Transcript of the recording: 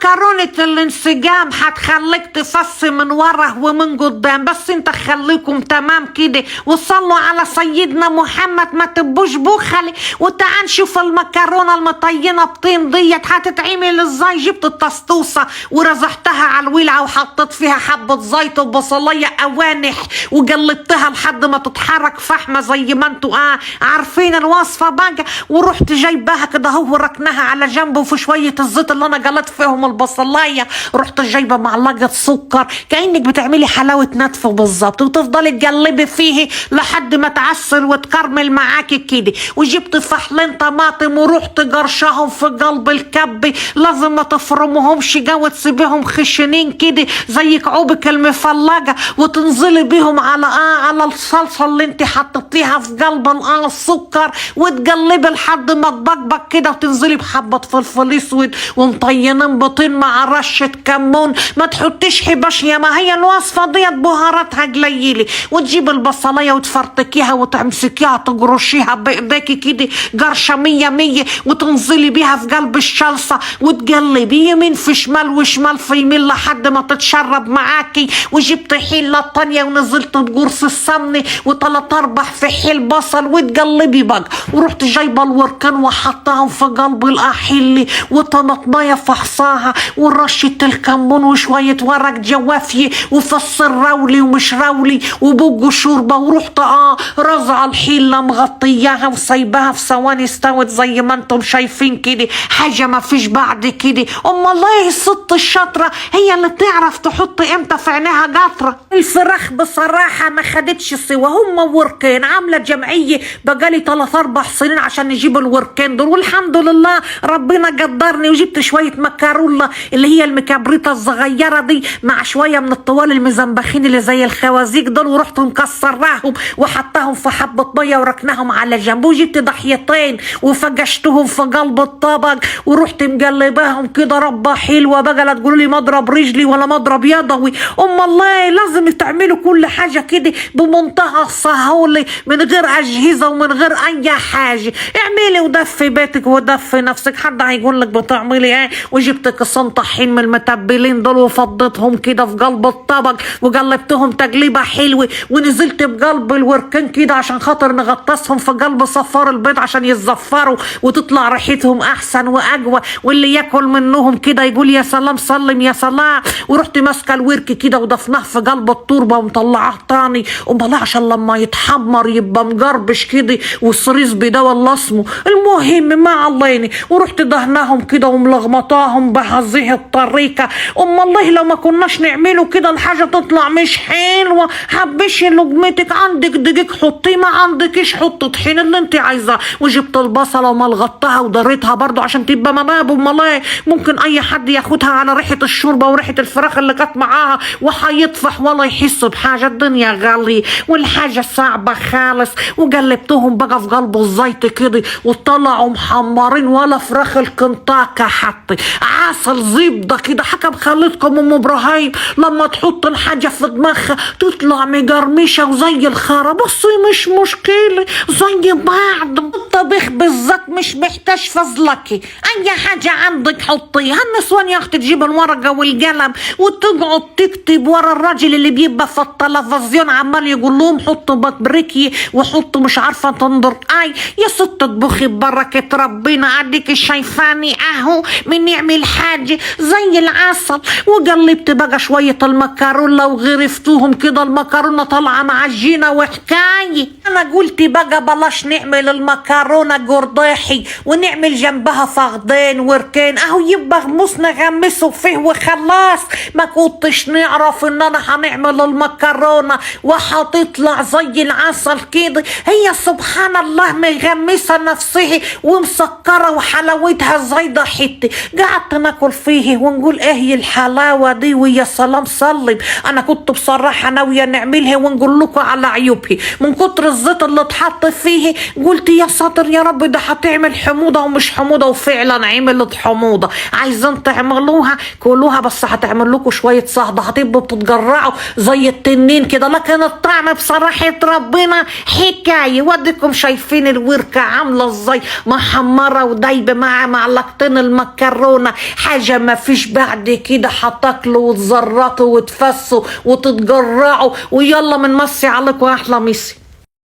مكرونة الانسجام هتخليك تفص من ورا ومن قدام، بس انت خليكم تمام كده وصلوا على سيدنا محمد، ما تبوش بخلي. وتعال نشوف المكرونة المطينة بطين ديت هتتعمل ازاي. جبت الطسطوسة ورزحتها على الولعة وحطيت فيها حبة زيت وبصلية قوانح وقلبتها لحد ما تتحرك فحمة زي ما انتوا عارفين الوصفة بقى. ورحت جايباها كده هو ركناها على جنب، وفي شوية الزيت اللي انا قلت فيهم البصلاية رحت جايبة معلقة سكر كأنك بتعملي حلاوة نتف بالظبط، وتفضلي تقلبي فيه لحد ما تعسل وتكرمل معاكي كده. وجبت فحلين طماطم ورحت جرشهم في قلب الكب، لازم ما تفرموهمش جو، تسيبيهم خشنين كده زي كعوبك المفلجة، وتنزلي بيهم على الصلصة اللي انت حطيتيها في قلب السكر، وتقلبي لحد ما تبقبق كده، وتنزلي بحبة فلفل اسود ومطينين بطين مع رشة كمون. ما تحطيش حباشية، ما هي الوصفة ديت بهاراتها قليلة. وتجيب البصلاية وتفرتكيها وتمسكيها تجرشيها بايديكي كده قرشة 100 وتنزلي بيها في قلب الشلصة، وتقلبي يمين في شمال وشمال في يمين لحد ما تتشرب معاكي. وجبت حلة تانية ونزلت بقرص السمنة وثلاث ارباع في حيل بصل وتقلبي بقى. ورحت جايبة الوركان وحطاهم في قلب الأحلة وطماطماية فحصاها ورشة الكمون وشوية ورق جوافية وفص الراولي ومش راولي وبوج شوربة. ورحت رزع الحلة مغطياها وسايباها في ثواني استوت زي ما انتم شايفين كده، حاجة ما فيش بعد كده. الله الست الشاطرة هي اللي تعرف تحط امتى في عينيها قطرة. الفراخ بصراحة ما خدتش سوا، هم وركين عاملة جمعية بقالي 3-4 سنين عشان نجيب الوركين دول، والحمد لله ربنا قدرني. وجبت شوية مكرونة اللي هي المكبريطة الصغيرة دي مع شوية من الطوال المزنبخين اللي زي الخوازيق دول، ورحت مكسراهم وحطاهم في حبة مية وركناهم على جنب. وجبت ضحيتين وفجشتهم في قلب الطبق ورحت مقلباهم كده ربة حلوة بقى. لا تقولوا لي مضرب رجلي ولا مضرب يدوي، الله لازم تعملوا كل حاجة كده بمنتهى السهولة من غير أجهزة ومن غير أي حاجة. اعملي ودفي بيتك ودفي نفسك، حد هيقول لك بتعملي ايه. وجبت كيسين طحين من المتبلين دول وفضيتهم كده في قلب الطبق وقلبتهم تقليبة حلوة، ونزلت بقلب الوركان كده عشان خاطر نغطسهم في قلب صفار البيض عشان يتزفروا وتطلع ريحتهم أحسن وأقوى، واللي ياكل منهم كده يقول يا سلام سلم يا سلام. ورحت ماسكة الورك كده وضفناه في قلب التربة ومطلعاه تاني، امال عشان لما يتحمر يبقى مجربش كده والصريص بده والله اسمه. المهم ما عليني ورحت دهناهم كده وملغمطاهم بهذه الطريقة. الله لو ما كناش نعمله كده الحاجة تطلع مش حلوة. حبشي لقمتك، عندك دقيق حطيه، ما عندكش حط طحين اللي انت عايزاه. وجبت البصلة وملغطتها ودريتها برضو عشان تبقى مناب. امال ممكن اي حد ياخدها على ريحة الشوربة وريحة الفراخ اللي كانت معاها وحيطفح ولا يحس بحاجة. الدنيا غالية والحاجة صعبة خالص. وقلبتهم بقى في قلب الزيت كده وطلعوا محمرين ولا فراخ الكنتاكا حتى عسل زبدة كده. حكم خليتكم ام ابراهيم لما تحط الحاجة في دماغها تطلع مجرمشة وزي الخرا. بصي مش مشكلة زي بعض. الطبيخ بالذات مش محتاج فضلكي، اي حاجة عندك حطيها. النسوان يا اختي تجيب الورقة والقلم وتقعد تكتب ورا الراجل اللي بيبقى في التلفزيون عمال يقول لهم حطوا بطريقي وحطوا مش عارفة تنظر. يا ست اطبخي ببركة ربنا، اديك شايفاني اهو من نعمل حاجة زي العسل. وقلبت بقى شوية المكرونة وغرفتوهم كده، المكرونة طالعة معجينة وحكاية. انا قلت بقى بلاش نعمل المكرونة قرداحي ونعمل جنبها فخدين وركين اهو يبقى غموس نغمسه فيه وخلاص. ما كنتش نعرف ان انا هنعمل المكرونة وهتطلع زي العسل كده. هي سبحان الله مغمسة نفسها ومسكرة وحلاوتها زايدة حتة. قعدت ناكل فيه ونقول ايه الحلاوة دي ويا سلام سلم. انا كنت بصراحة ناوية نعملها ونقول لكم على عيوبها من كتر الزيت اللي اتحط فيه. قلت يا ساتر يا رب ده هتعمل حموضة ومش حموضة، وفعلا عملت حموضة. عايزين تعملوها كلوها بس هتعمل لكم شوية صهدة هتبقوا بتتجرعوا زي التنين كده، لكن الطعم بصراحة ربنا حكاية. وديكم شايفين الوركة عاملة ازاي محمرة ودايبة مع معلقتين المكرونة. حاجة ما فيش بعد كده، هتاكلوا وتزرطوا وتفسوا وتتجرعوا ويلا من مصي عليكم احلى ميسي.